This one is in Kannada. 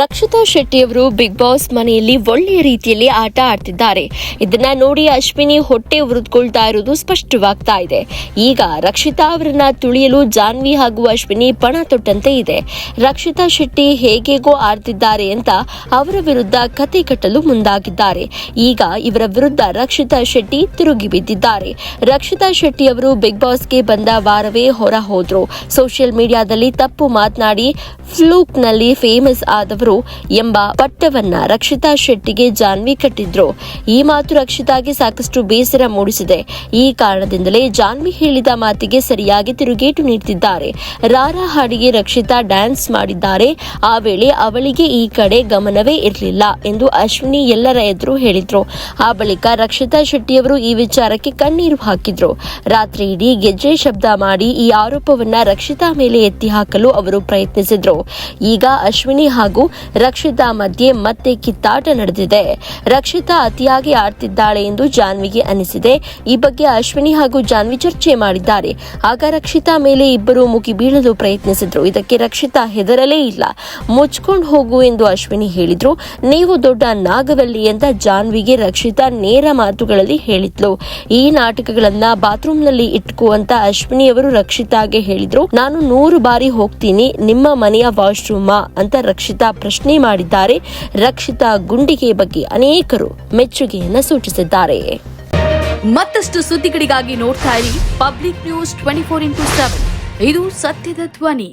ರಕ್ಷಿತಾ ಶೆಟ್ಟಿಯವರು ಬಿಗ್ ಬಾಸ್ ಮನೆಯಲ್ಲಿ ಒಳ್ಳೆಯ ರೀತಿಯಲ್ಲಿ ಆಟ ಆಡ್ತಿದ್ದಾರೆ. ಇದನ್ನ ನೋಡಿ ಅಶ್ವಿನಿ ಹೊಟ್ಟೆ ಉರಿದುಕೊಳ್ತಾ ಇರುವುದು ಸ್ಪಷ್ಟವಾಗ್ತಾ ಇದೆ. ಈಗ ರಕ್ಷಿತಾ ಅವರನ್ನ ತುಳಿಯಲು ಜಾನ್ವಿ ಹಾಗೂ ಅಶ್ವಿನಿ ಪಣ ತೊಟ್ಟಂತೆ ಇದೆ. ರಕ್ಷಿತಾ ಶೆಟ್ಟಿ ಹೇಗೇಗೋ ಆಡ್ತಿದ್ದಾರೆ ಅಂತ ಅವರ ವಿರುದ್ಧ ಕತೆ ಕಟ್ಟಲು ಮುಂದಾಗಿದ್ದಾರೆ. ಈಗ ಇವರ ವಿರುದ್ಧ ರಕ್ಷಿತಾ ಶೆಟ್ಟಿ ತಿರುಗಿ ಬಿದ್ದಿದ್ದಾರೆ. ರಕ್ಷಿತಾ ಶೆಟ್ಟಿ ಅವರು ಬಿಗ್ ಬಾಸ್ಗೆ ಬಂದ ವಾರವೇ ಹೊರ ಹೋದ್ರು. ಸೋಷಿಯಲ್ ಮೀಡಿಯಾದಲ್ಲಿ ತಪ್ಪು ಮಾತನಾಡಿ ಫ್ಲೂಕ್ನಲ್ಲಿ ಫೇಮಸ್ ಆದವರು ಎಂಬ ಪಟ್ಟವನ್ನ ರಕ್ಷಿತಾ ಶೆಟ್ಟಿಗೆ ಜಾನ್ವಿ ಕಟ್ಟಿದ್ರು. ಈ ಮಾತು ರಕ್ಷಿತಾಗೆ ಸಾಕಷ್ಟು ಬೇಸರ ಮೂಡಿಸಿದೆ. ಈ ಕಾರಣದಿಂದಲೇ ಜಾನ್ವಿ ಹೇಳಿದ ಮಾತಿಗೆ ಸರಿಯಾಗಿ ತಿರುಗೇಟು ನೀಡುತ್ತಿದ್ದಾರೆ. ರಾರಾ ಹಾಡಿಗೆ ರಕ್ಷಿತಾ ಡ್ಯಾನ್ಸ್ ಮಾಡಿದ್ದಾರೆ. ಆ ವೇಳೆ ಅವಳಿಗೆ ಈ ಕಡೆ ಗಮನವೇ ಇರಲಿಲ್ಲ ಎಂದು ಅಶ್ವಿನಿ ಎಲ್ಲರ ಎದುರು ಹೇಳಿದ್ರು. ಆ ಬಳಿಕ ರಕ್ಷಿತಾ ಶೆಟ್ಟಿಯವರು ಈ ವಿಚಾರಕ್ಕೆ ಕಣ್ಣೀರು ಹಾಕಿದ್ರು. ರಾತ್ರಿ ಇಡೀ ಗೆಜ್ಜೆ ಶಬ್ದ ಮಾಡಿ ಈ ಆರೋಪವನ್ನ ರಕ್ಷಿತಾ ಮೇಲೆ ಎತ್ತಿ ಹಾಕಲು ಅವರು ಪ್ರಯತ್ನಿಸಿದ್ರು. ಈಗ ಅಶ್ವಿನಿ ಹಾಗೂ ರಕ್ಷಿತಾ ಮಧ್ಯೆ ಮತ್ತೆ ಕಿತ್ತಾಟ ನಡೆದಿದೆ. ರಕ್ಷಿತಾ ಅತಿಯಾಗಿ ಆಡ್ತಿದ್ದಾಳೆ ಎಂದು ಜಾನ್ವಿಗೆ ಅನಿಸಿದೆ. ಈ ಬಗ್ಗೆ ಅಶ್ವಿನಿ ಹಾಗೂ ಜಾನ್ವಿ ಚರ್ಚೆ ಮಾಡಿದ್ದಾರೆ. ಆಗ ರಕ್ಷಿತಾ ಮೇಲೆ ಇಬ್ಬರು ಮುಗಿ ಬೀಳಲು ಪ್ರಯತ್ನಿಸಿದ್ರು. ಇದಕ್ಕೆ ರಕ್ಷಿತಾ ಹೆದರಲೇ ಇಲ್ಲ. ಮುಚ್ಕೊಂಡು ಹೋಗು ಎಂದು ಅಶ್ವಿನಿ ಹೇಳಿದ್ರು. ನೀವು ದೊಡ್ಡ ನಾಗವಲ್ಲಿ ಅಂತ ಜಾನ್ವಿಗೆ ರಕ್ಷಿತಾ ನೇರ ಮಾತುಗಳಲ್ಲಿ ಹೇಳಿದ್ಲು. ಈ ನಾಟಕಗಳನ್ನ ಬಾತ್ರೂಮ್ನಲ್ಲಿ ಇಟ್ಕೋ ಅಂತ ಅಶ್ವಿನಿ ಅವರು ರಕ್ಷಿತಾಗೆ ಹೇಳಿದ್ರು. ನಾನು 100 ಬಾರಿ ಹೋಗ್ತೀನಿ, ನಿಮ್ಮ ಮನೆಯ ವಾಶ್ರೂಮಾ ಅಂತ ರಕ್ಷಿತಾ ಪ್ರಶ್ನೆ ಮಾಡಿದ್ದಾರೆ. ರಕ್ಷಿತಾ ಗುಂಡಿಗೆ ಬಗ್ಗೆ ಅನೇಕರು ಮೆಚ್ಚುಗೆಯನ್ನ ಸೂಚಿಸಿದ್ದಾರೆ. ಮತ್ತಷ್ಟು ಸುದ್ದಿಗಳಿಗಾಗಿ ನೋಡ್ತಾ ಇರಿ ಪಬ್ಲಿಕ್ ನ್ಯೂಸ್ 24x7. ಇದು ಸತ್ಯದ ಧ್ವನಿ.